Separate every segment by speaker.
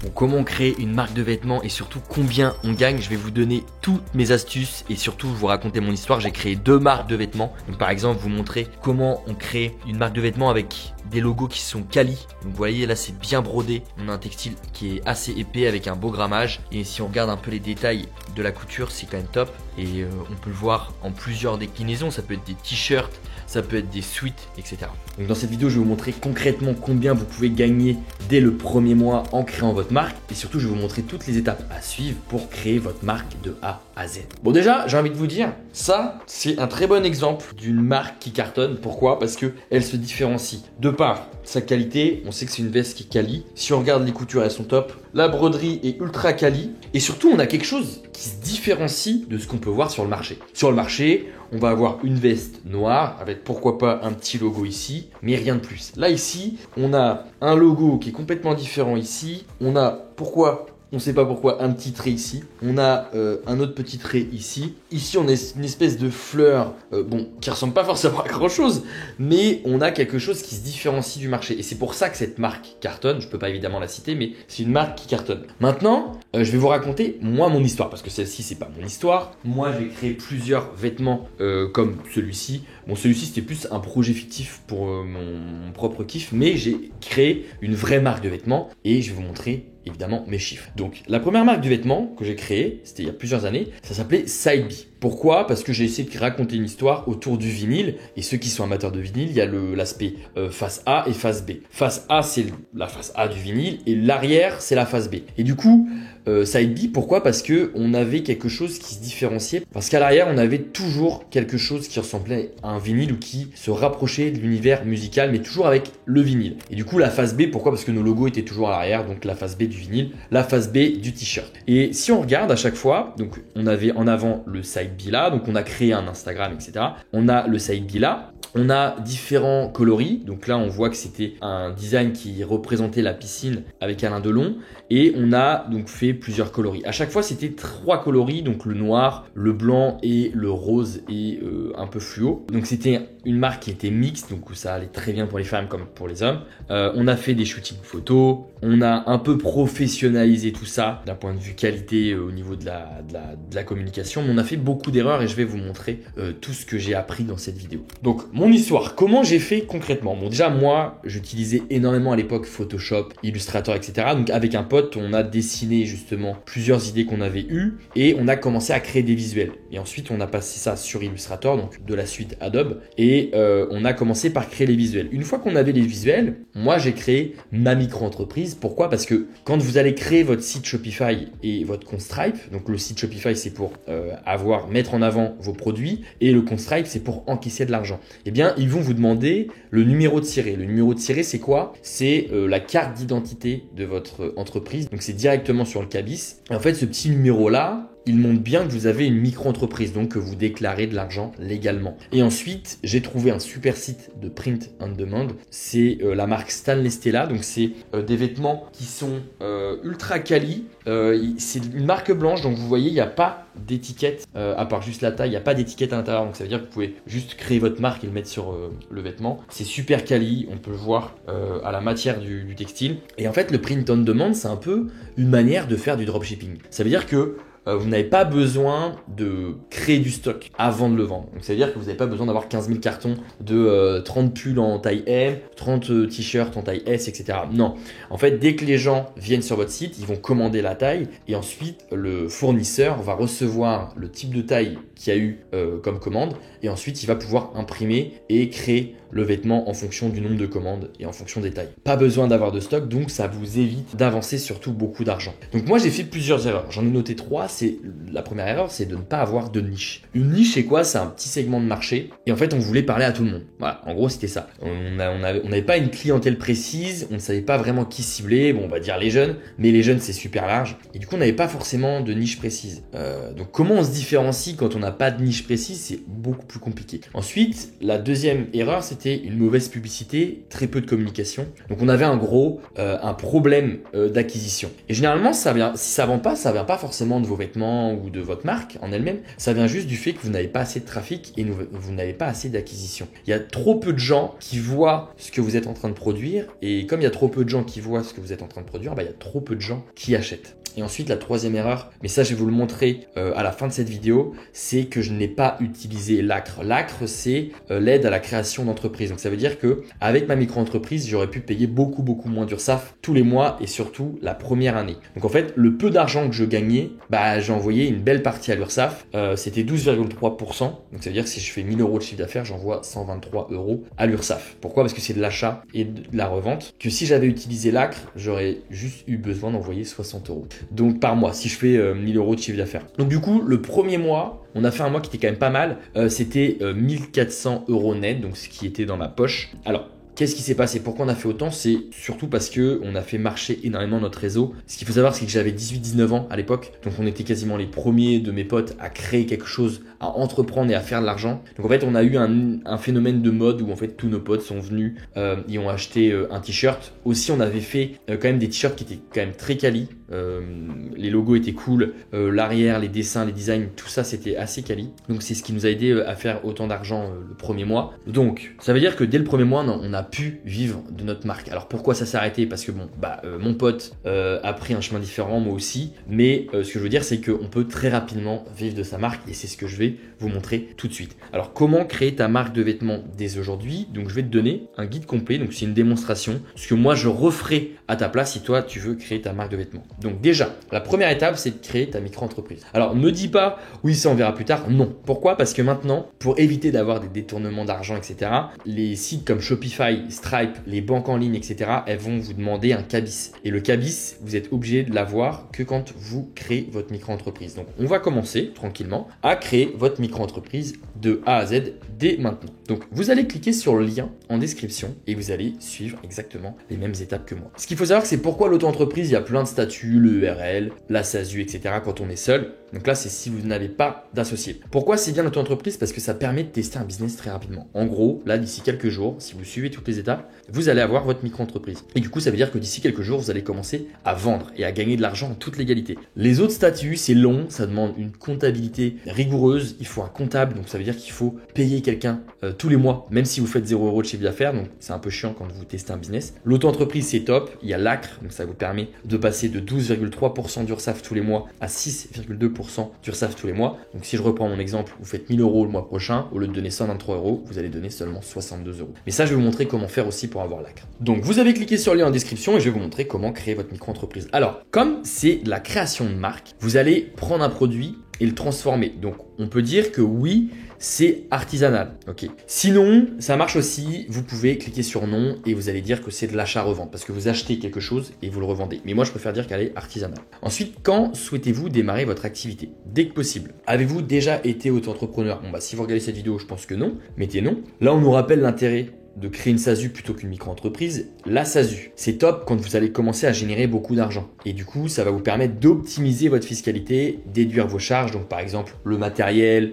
Speaker 1: Bon, comment on crée une marque de vêtements et surtout combien on gagne, je vais vous donner toutes mes astuces et surtout vous raconter mon histoire. J'ai créé 2 marques de vêtements. Donc par exemple, vous montrer comment on crée une marque de vêtements avec des logos qui sont quali. Donc vous voyez là, c'est bien brodé. On a un textile qui est assez épais avec un beau grammage. Et si on regarde un peu les détails de la couture, c'est quand même top. Et on peut le voir en plusieurs déclinaisons. Ça peut être des t-shirts, ça peut être des suites, etc. Donc dans cette vidéo, je vais vous montrer concrètement combien vous pouvez gagner dès le premier mois en créant votre marque. Et surtout, je vais vous montrer toutes les étapes à suivre pour créer votre marque de A à Z. Bon déjà, j'ai envie de vous dire, ça, c'est un très bon exemple d'une marque qui cartonne. Pourquoi? Parce qu'elle se différencie. De par sa qualité, on sait que c'est une veste qui est quali. Si on regarde les coutures, elles sont top. La broderie est ultra quali. Et surtout, on a quelque chose qui se différencie de ce qu'on peut voir sur le marché. Sur le marché, on va avoir une veste noire avec pourquoi pas un petit logo ici, mais rien de plus. Là ici, on a un logo qui est complètement différent ici. On a on ne sait pas pourquoi, un petit trait ici. On a un autre petit trait ici. Ici, on a une espèce de fleur, qui ressemble pas forcément à grand chose, mais on a quelque chose qui se différencie du marché. Et c'est pour ça que cette marque cartonne. Je peux pas évidemment la citer, mais c'est une marque qui cartonne. Maintenant, je vais vous raconter moi mon histoire, parce que celle-ci, c'est pas mon histoire. Moi, j'ai créé plusieurs vêtements comme celui-ci. Bon, celui-ci, c'était plus un projet fictif pour mon propre kiff, mais j'ai créé une vraie marque de vêtements et je vais vous montrer évidemment mes chiffres. Donc la première marque de vêtements que j'ai créée, c'était il y a plusieurs années, ça s'appelait Side B. Pourquoi? Parce que j'ai essayé de raconter une histoire autour du vinyle. Et ceux qui sont amateurs de vinyle, il y a l'aspect face A et face B. Face A, c'est la face A du vinyle et l'arrière, c'est la face B. Et du coup, Side B, pourquoi? Parce que on avait quelque chose qui se différenciait. Parce qu'à l'arrière, on avait toujours quelque chose qui ressemblait à un vinyle ou qui se rapprochait de l'univers musical, mais toujours avec le vinyle. Et du coup, la face B, pourquoi? Parce que nos logos étaient toujours à l'arrière, donc la face B du vinyle, la face B du t-shirt. Et si on regarde à chaque fois, donc on avait en avant le Side B là, donc on a créé un Instagram, etc. On a le Side B là. On a différents coloris, donc là on voit que c'était un design qui représentait la piscine avec Alain Delon et on a donc fait plusieurs coloris. À chaque fois c'était 3 coloris, donc le noir, le blanc et le rose et un peu fluo. Donc c'était une marque qui était mixte, donc ça allait très bien pour les femmes comme pour les hommes. On a fait des shootings photos, on a un peu professionnalisé tout ça d'un point de vue qualité au niveau de la communication, mais on a fait beaucoup d'erreurs et je vais vous montrer tout ce que j'ai appris dans cette vidéo. Donc mon histoire, comment j'ai fait concrètement? Bon déjà moi j'utilisais énormément à l'époque Photoshop, Illustrator, etc. Donc avec un pote on a dessiné justement plusieurs idées qu'on avait eues et on a commencé à créer des visuels. Et ensuite on a passé ça sur Illustrator, donc de la suite Adobe, et on a commencé par créer les visuels. Une fois qu'on avait les visuels, moi j'ai créé ma micro-entreprise. Pourquoi? Parce que quand vous allez créer votre site Shopify et votre compte Stripe, donc le site Shopify c'est pour mettre en avant vos produits et le compte Stripe c'est pour encaisser de l'argent. Eh bien, ils vont vous demander le numéro de tiré. Le numéro de tiré, c'est quoi? C'est la carte d'identité de votre entreprise. Donc, c'est directement sur le cabis. Et en fait, ce petit numéro-là, il montre bien que vous avez une micro-entreprise, donc que vous déclarez de l'argent légalement. Et ensuite, j'ai trouvé un super site de print on demand. C'est la marque Stanley Stella. Donc, c'est des vêtements qui sont ultra quali. C'est une marque blanche, donc vous voyez, il n'y a pas d'étiquette, à part juste la taille, il n'y a pas d'étiquette à l'intérieur. Donc, ça veut dire que vous pouvez juste créer votre marque et le mettre sur le vêtement. C'est super quali, on peut le voir à la matière du textile. Et en fait, le print on demand, c'est un peu une manière de faire du dropshipping. Ça veut dire que vous n'avez pas besoin de créer du stock avant de le vendre. Donc, ça veut dire que vous n'avez pas besoin d'avoir 15 000 cartons de 30 pulls en taille M, 30 t-shirts en taille S, etc. Non. En fait, dès que les gens viennent sur votre site, ils vont commander la taille et ensuite, le fournisseur va recevoir le type de taille qu'il y a eu comme commande et ensuite, il va pouvoir imprimer et créer le vêtement en fonction du nombre de commandes et en fonction des tailles. Pas besoin d'avoir de stock, donc ça vous évite d'avancer surtout beaucoup d'argent. Donc moi j'ai fait plusieurs erreurs, j'en ai noté 3. La première erreur, c'est de ne pas avoir de niche. Une niche, c'est quoi? C'est un petit segment de marché et en fait on voulait parler à tout le monde. Voilà, en gros c'était ça. On n'avait pas une clientèle précise, on ne savait pas vraiment qui cibler. Bon, on va dire les jeunes, mais les jeunes c'est super large et du coup on n'avait pas forcément de niche précise. Donc comment on se différencie quand on n'a pas de niche précise? C'est beaucoup plus compliqué. Ensuite, la deuxième erreur, c'était c'était une mauvaise publicité, très peu de communication. Donc on avait un problème d'acquisition. Et généralement, si ça vient pas forcément de vos vêtements ou de votre marque en elle-même, ça vient juste du fait que vous n'avez pas assez de trafic et vous n'avez pas assez d'acquisition. Il y a trop peu de gens qui voient ce que vous êtes en train de produire, et comme il y a trop peu de gens qui voient ce que vous êtes en train de produire, il y a trop peu de gens qui achètent. Et ensuite, la troisième erreur, mais ça je vais vous le montrer à la fin de cette vidéo, c'est que je n'ai pas utilisé l'ACRE. L'ACRE, c'est l'aide à la création d'entreprise. Donc ça veut dire que avec ma micro-entreprise, j'aurais pu payer beaucoup moins d'URSSAF tous les mois et surtout la première année. Donc en fait, le peu d'argent que je gagnais, j'ai envoyé une belle partie à l'URSSAF. C'était 12,3%. Donc ça veut dire que si je fais 1000 € de chiffre d'affaires, j'envoie 123 € à l'URSSAF. Pourquoi? Parce que c'est de l'achat et de la revente. Que si j'avais utilisé l'ACRE, j'aurais juste eu besoin d'envoyer 60 €. Donc par mois, si je fais 1000 € de chiffre d'affaires. Donc du coup, le premier mois, on a fait un mois qui était quand même pas mal. C'était 1400 € net, donc ce qui était dans ma poche. Alors, qu'est-ce qui s'est passé? Pourquoi on a fait autant? C'est surtout parce qu'on a fait marcher énormément notre réseau. Ce qu'il faut savoir, c'est que j'avais 18-19 ans à l'époque. Donc on était quasiment les premiers de mes potes à créer quelque chose, à entreprendre et à faire de l'argent. Donc en fait, on a eu un phénomène de mode où en fait tous nos potes sont venus et ont acheté un t-shirt. Aussi, on avait fait quand même des t-shirts qui étaient quand même très quali. Les logos étaient cool, l'arrière, les dessins, les designs, tout ça c'était assez quali. Donc c'est ce qui nous a aidé à faire autant d'argent le premier mois. Donc ça veut dire que dès le premier mois, on a pu vivre de notre marque. Alors pourquoi ça s'est arrêté? Parce que mon pote a pris un chemin différent, moi aussi. Mais ce que je veux dire, c'est qu'on peut très rapidement vivre de sa marque et c'est ce que je vais vous montrer tout de suite. Alors comment créer ta marque de vêtements dès aujourd'hui? Donc je vais te donner un guide complet. Donc c'est une démonstration, ce que moi je referai à ta place si toi tu veux créer ta marque de vêtements. Donc déjà, la première étape, c'est de créer ta micro-entreprise. Alors, ne me dis pas, oui, ça on verra plus tard. Non. Pourquoi? Parce que maintenant, pour éviter d'avoir des détournements d'argent, etc., les sites comme Shopify, Stripe, les banques en ligne, etc., elles vont vous demander un cabis. Et le cabis, vous êtes obligé de l'avoir que quand vous créez votre micro-entreprise. Donc, on va commencer tranquillement à créer votre micro-entreprise de A à Z dès maintenant. Donc, vous allez cliquer sur le lien en description et vous allez suivre exactement les mêmes étapes que moi. Ce qu'il faut savoir, c'est pourquoi l'auto-entreprise, il y a plein de statuts, le URL, la SASU, etc. quand on est seul. Donc là, c'est si vous n'avez pas d'associé. Pourquoi c'est bien l'auto-entreprise? Parce que ça permet de tester un business très rapidement. En gros, là, d'ici quelques jours, si vous suivez toutes les étapes, vous allez avoir votre micro-entreprise. Et du coup, ça veut dire que d'ici quelques jours, vous allez commencer à vendre et à gagner de l'argent en toute légalité. Les autres statuts, c'est long, ça demande une comptabilité rigoureuse. Il faut un comptable, donc ça veut dire qu'il faut payer quelqu'un tous les mois, même si vous faites 0 € de chiffre d'affaires. Donc c'est un peu chiant quand vous testez un business. L'auto-entreprise, c'est top. Il y a l'ACRE, donc ça vous permet de passer de 12,3% d'URSSAF tous les mois à 6,2% d'URSSAF tous les mois. Donc si je reprends mon exemple, vous faites 1000 € le mois prochain, au lieu de donner 123 €, vous allez donner seulement 62 €. Mais ça, je vais vous montrer comment faire aussi pour avoir l'ACRE. Donc vous avez cliqué sur le lien en description et je vais vous montrer comment créer votre micro-entreprise. Alors, comme c'est de la création de marque, vous allez prendre un produit et le transformer. Donc on peut dire que oui, c'est artisanal. Ok. Sinon, ça marche aussi. Vous pouvez cliquer sur non et vous allez dire que c'est de l'achat-revente parce que vous achetez quelque chose et vous le revendez. Mais moi, je préfère dire qu'elle est artisanale. Ensuite, quand souhaitez-vous démarrer votre activité? Dès que possible. Avez-vous déjà été auto-entrepreneur? Si vous regardez cette vidéo, je pense que non. Mettez non. Là, on nous rappelle l'intérêt de créer une SASU plutôt qu'une micro-entreprise. La SASU, c'est top quand vous allez commencer à générer beaucoup d'argent. Et du coup, ça va vous permettre d'optimiser votre fiscalité, déduire vos charges. Donc par exemple, le matériel,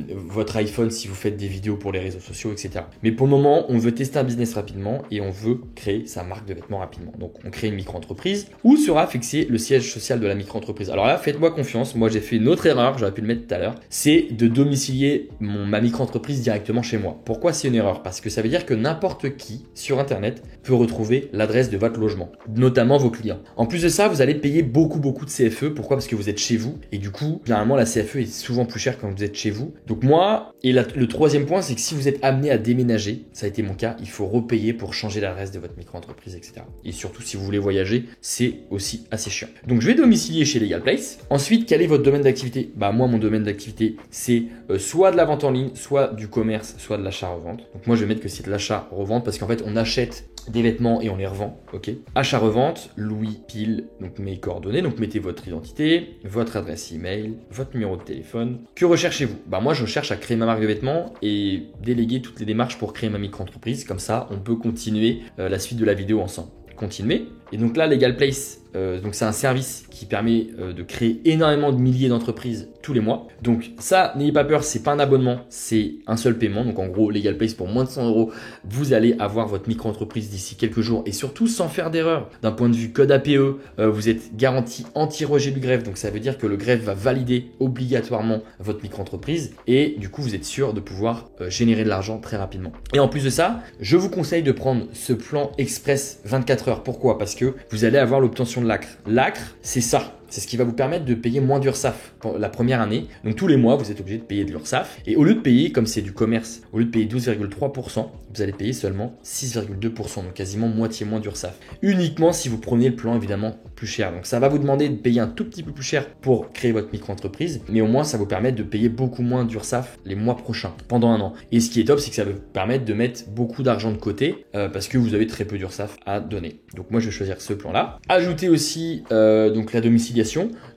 Speaker 1: votre iPhone si vous faites des vidéos pour les réseaux sociaux, etc. Mais pour le moment, on veut tester un business rapidement et on veut créer sa marque de vêtements rapidement. Donc on crée une micro-entreprise où sera fixé le siège social de la micro-entreprise. Alors là, faites-moi confiance. Moi, j'ai fait une autre erreur, j'aurais pu le mettre tout à l'heure. C'est de domicilier ma micro-entreprise directement chez moi. Pourquoi c'est une erreur? Parce que ça veut dire que n'importe qui sur internet peut retrouver l'adresse de votre logement, notamment vos clients. En plus de ça, vous allez payer beaucoup de CFE. Pourquoi? Parce que vous êtes chez vous et du coup, généralement la CFE est souvent plus chère quand vous êtes chez vous. Donc moi, le troisième point, c'est que si vous êtes amené à déménager, ça a été mon cas, il faut repayer pour changer l'adresse de votre micro-entreprise, etc. Et surtout, si vous voulez voyager, c'est aussi assez chiant. Donc je vais domicilier chez Legal Place. Ensuite, quel est votre domaine d'activité? Moi, mon domaine d'activité, c'est soit de la vente en ligne, soit du commerce, soit de l'achat-revente. Donc moi, je vais mettre que c'est de l'achat-revente parce qu'en fait, on achète des vêtements et on les revend. Ok. Achat-revente, Louis Pile, donc mes coordonnées. Donc mettez votre identité, votre adresse email, votre numéro de téléphone. Que recherchez-vous? Moi, je cherche à créer ma marque de vêtements et déléguer toutes les démarches pour créer ma micro-entreprise. Comme ça, on peut continuer la suite de la vidéo ensemble. Continuer. Et donc là, Legal Place, Donc c'est un service qui permet de créer énormément de milliers d'entreprises tous les mois. Donc ça, n'ayez pas peur, c'est pas un abonnement, c'est un seul paiement. Donc en gros, Legal Place pour moins de 100 €, vous allez avoir votre micro-entreprise d'ici quelques jours et surtout sans faire d'erreur. D'un point de vue code APE, vous êtes garanti anti-rejet du greffe. Donc ça veut dire que le greffe va valider obligatoirement votre micro-entreprise et du coup, vous êtes sûr de pouvoir générer de l'argent très rapidement. Et en plus de ça, je vous conseille de prendre ce plan express 24 heures. Pourquoi? Parce que vous allez avoir l'obtention de l'ACRE. L'ACRE, c'est ça. C'est ce qui va vous permettre de payer moins d'URSSAF pour la première année. Donc tous les mois, vous êtes obligé de payer de l'URSSAF. Et au lieu de payer, comme c'est du commerce, au lieu de payer 12,3%, vous allez payer seulement 6,2%, donc quasiment moitié moins d'URSSAF. Uniquement si vous prenez le plan évidemment plus cher. Donc ça va vous demander de payer un tout petit peu plus cher pour créer votre micro-entreprise, mais au moins ça vous permet de payer beaucoup moins d'URSSAF les mois prochains, pendant un an. Et ce qui est top, c'est que ça va vous permettre de mettre beaucoup d'argent de côté parce que vous avez très peu d'URSSAF à donner. Donc moi je vais choisir ce plan-là. Ajoutez aussi donc la domiciliation.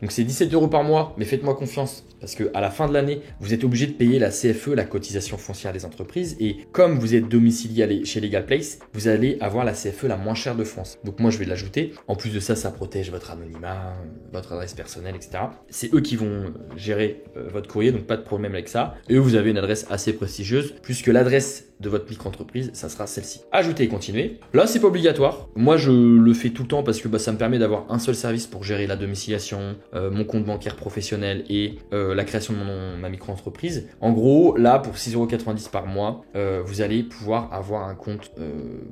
Speaker 1: Donc c'est 17 € par mois, mais faites-moi confiance parce qu'à la fin de l'année, vous êtes obligé de payer la CFE, la cotisation foncière des entreprises. Et comme vous êtes domicilié chez Legal Place, vous allez avoir la CFE la moins chère de France. Donc moi, je vais l'ajouter. En plus de ça, ça protège votre anonymat, votre adresse personnelle, etc. C'est eux qui vont gérer votre courrier, donc pas de problème avec ça. Et vous avez une adresse assez prestigieuse, puisque l'adresse de votre micro-entreprise, ça sera celle-ci. Ajoutez et continuez. Là, c'est pas obligatoire. Moi, je le fais tout le temps parce que ça me permet d'avoir un seul service pour gérer la domiciliation, mon compte bancaire professionnel et la création de ma micro-entreprise. En gros, là, pour 6,90 € par mois, vous allez pouvoir avoir un compte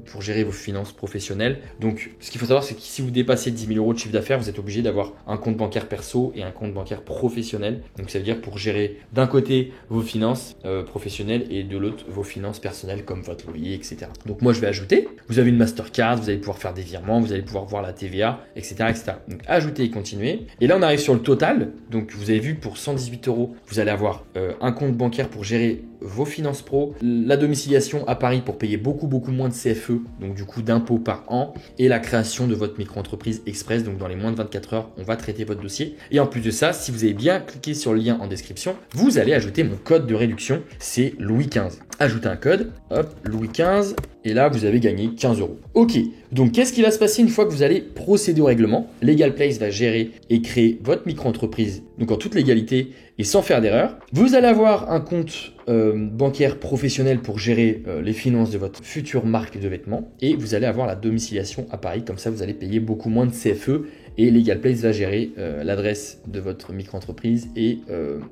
Speaker 1: pour gérer vos finances professionnelles. Donc, ce qu'il faut savoir, c'est que si vous dépassez 10 000 € de chiffre d'affaires, vous êtes obligé d'avoir un compte bancaire perso et un compte bancaire professionnel. Donc, ça veut dire pour gérer d'un côté vos finances professionnelles et de l'autre vos finances personnelles comme votre loyer, etc. Donc, moi, je vais ajouter. Vous avez une Mastercard, vous allez pouvoir faire des virements, vous allez pouvoir voir la TVA, etc., etc. Donc, ajoutez et continuez. Et là, on arrive sur le total. Donc, vous avez vu, pour 118 €, vous allez avoir un compte bancaire pour gérer vos finances pro, la domiciliation à Paris pour payer beaucoup moins de CFE, donc du coup d'impôts par an, et la création de votre micro-entreprise express. Donc dans les moins de 24 heures, on va traiter votre dossier. Et en plus de ça, si vous avez bien cliqué sur le lien en description, vous allez ajouter mon code de réduction, c'est Louis 15. Ajoutez un code, hop, Louis 15, et là vous avez gagné 15 €. Ok, donc qu'est-ce qui va se passer une fois que vous allez procéder au règlement? Legal Place va gérer et créer votre micro-entreprise, donc en toute légalité et sans faire d'erreur. Vous allez avoir un compte bancaire professionnel pour gérer les finances de votre future marque de vêtements, et vous allez avoir la domiciliation à Paris. Comme ça, vous allez payer beaucoup moins de CFE, et Legal Place va gérer l'adresse de votre micro-entreprise et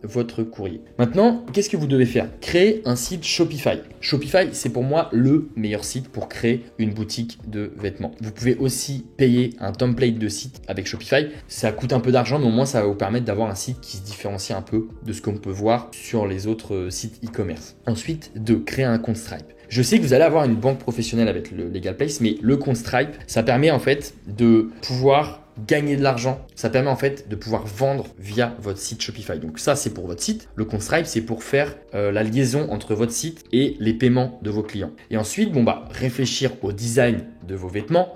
Speaker 1: votre courrier. Maintenant, qu'est-ce que vous devez faire? Créer un site Shopify. Shopify, c'est pour moi le meilleur site pour créer une boutique de vêtements. Vous pouvez aussi payer un template de site avec Shopify. Ça coûte un peu d'argent, mais au moins ça va vous permettre d'avoir un site qui se différencie un peu de ce qu'on peut voir sur les autres sites e-commerce. Ensuite, de créer un compte Stripe. Je sais que vous allez avoir une banque professionnelle avec le Legal Place, mais le compte Stripe, ça permet en fait de pouvoir gagner de l'argent. Ça permet en fait de pouvoir vendre via votre site Shopify. Donc ça, c'est pour votre site. Le compte Stripe, c'est pour faire la liaison entre votre site et les paiements de vos clients. Et ensuite, réfléchir au design de vos vêtements.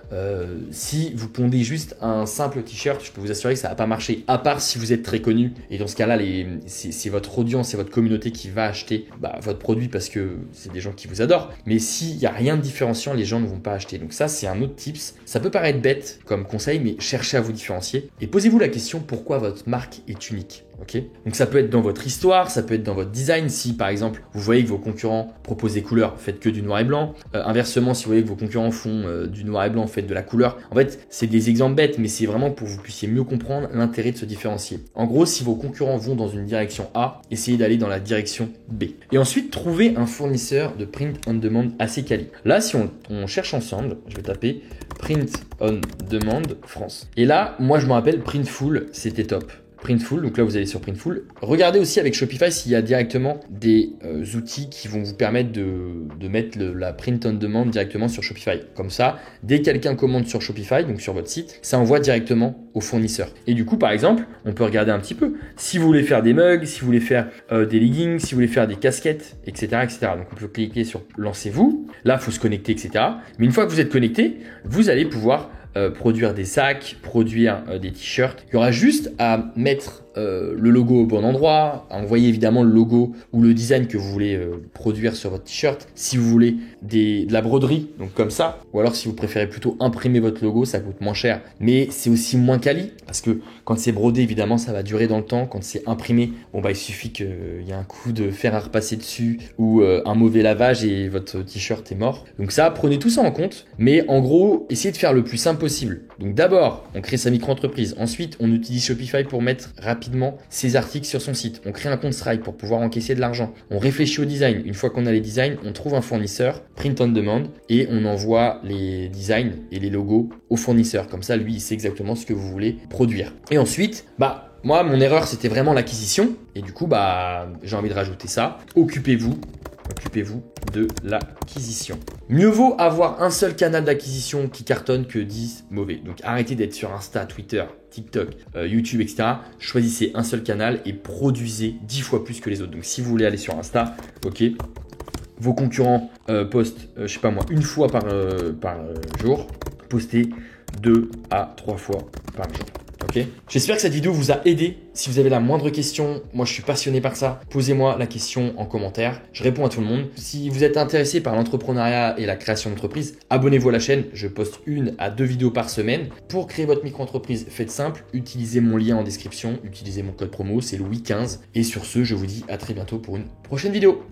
Speaker 1: Si vous pondez juste un simple t-shirt, je peux vous assurer que ça va pas marcher, à part si vous êtes très connu. Et dans ce cas-là, c'est votre audience, c'est votre communauté qui va acheter votre produit parce que c'est des gens qui vous adorent. Mais s'il n'y a rien de différenciant, les gens ne vont pas acheter. Donc ça, c'est un autre tips. Ça peut paraître bête comme conseil, mais cherchez à vous différencier et posez-vous la question pourquoi votre marque est unique. Okay, donc ça peut être dans votre histoire, ça peut être dans votre design. Si par exemple vous voyez que vos concurrents proposent des couleurs, faites que du noir et blanc. Inversement, si vous voyez que vos concurrents font du noir et blanc, faites de la couleur. En fait, c'est des exemples bêtes, mais c'est vraiment pour que vous puissiez mieux comprendre l'intérêt de se différencier. En gros, si vos concurrents vont dans une direction A, essayez d'aller dans la direction B. Et ensuite, trouvez un fournisseur de print on demand assez quali. Là, si on cherche ensemble, je vais taper print on demand France. Et là, moi je me rappelle Printful, c'était top. Printful, donc là vous allez sur Printful. Regardez aussi avec Shopify s'il y a directement des outils qui vont vous permettre de mettre la print on demand directement sur Shopify. Comme ça, dès que quelqu'un commande sur Shopify, donc sur votre site, ça envoie directement au fournisseur. Et du coup, par exemple, on peut regarder un petit peu. Si vous voulez faire des mugs, si vous voulez faire des leggings, si vous voulez faire des casquettes, etc., etc. Donc on peut cliquer sur lancez-vous. Là, il faut se connecter, etc. Mais une fois que vous êtes connecté, vous allez pouvoir produire des sacs, produire des t-shirts. Il y aura juste à mettre le logo au bon endroit, à envoyer évidemment le logo ou le design que vous voulez produire sur votre t-shirt. Si vous voulez de la broderie, donc comme ça, ou alors si vous préférez plutôt imprimer votre logo, ça coûte moins cher, mais c'est aussi moins quali, parce que quand c'est brodé, évidemment, ça va durer dans le temps. Quand c'est imprimé, bon bah il suffit qu'il y ait un coup de fer à repasser dessus ou un mauvais lavage et votre t-shirt est mort. Donc ça, prenez tout ça en compte, mais en gros, essayez de faire le plus simple possible. Donc d'abord, on crée sa micro-entreprise. Ensuite, on utilise Shopify pour mettre rapidement ses articles sur son site. On crée un compte Stripe pour pouvoir encaisser de l'argent. On réfléchit au design. Une fois qu'on a les designs, on trouve un fournisseur, print on demand, et on envoie les designs et les logos au fournisseur. Comme ça, lui, il sait exactement ce que vous voulez produire. Et ensuite, moi, mon erreur, c'était vraiment l'acquisition. Et du coup, j'ai envie de rajouter ça. Occupez-vous de l'acquisition. Mieux vaut avoir un seul canal d'acquisition qui cartonne que 10 mauvais. Donc arrêtez d'être sur Insta, Twitter, TikTok, YouTube, etc. Choisissez un seul canal et produisez 10 fois plus que les autres. Donc si vous voulez aller sur Insta, ok, vos concurrents postent, une fois par jour, postez 2 à 3 fois par jour. Okay. J'espère que cette vidéo vous a aidé. Si vous avez la moindre question, moi je suis passionné par ça, posez-moi la question en commentaire. Je réponds à tout le monde. Si vous êtes intéressé par l'entrepreneuriat et la création d'entreprise, abonnez-vous à la chaîne. Je poste 1 à 2 vidéos par semaine. Pour créer votre micro-entreprise, faites simple. Utilisez mon lien en description. Utilisez mon code promo, c'est Louis15. Et sur ce, je vous dis à très bientôt pour une prochaine vidéo.